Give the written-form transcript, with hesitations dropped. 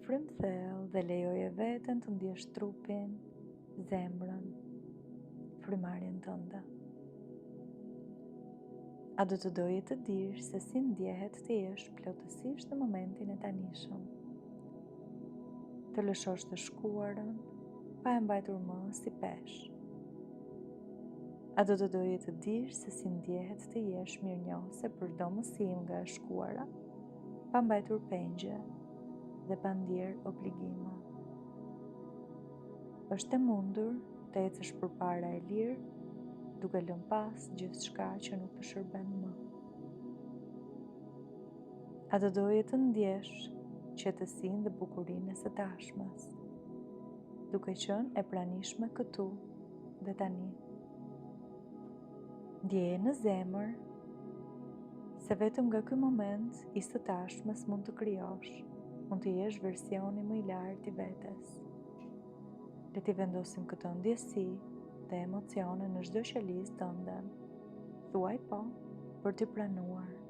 Frym thellë dhe lejoje veten të ndjesh trupin, zemrën, frymarrjen tënde. A do të doje të dish se si ndjehet të jesh plotësisht në momentin e tanishëm? Të lëshosh të shkuarën, pa e mbajtur më si pesh. A do të doje të dish se si ndjehet të jesh mirënjohëse për çdo mësim nga e shkuara, pa mbajtur pengje dhe pa ndier obligime? Është e mundur të ecësh përpara e lirë, duke lënë pas gjithçka që nuk të shërben më. A do doje të ndjesh qetësinë dhe bukurinë e së tashmes, duke qenë e pranishme këtu dhe tani? Ndjeje në zemër se vetëm nga ky moment i së tashmes mund të krijosh, mund të jesh versioni më i lartë i vetes. Le t'i vendosim këtë ndjesi dhe emocione në çdo qelizë tënde. Thuaj po për t'i pranuar.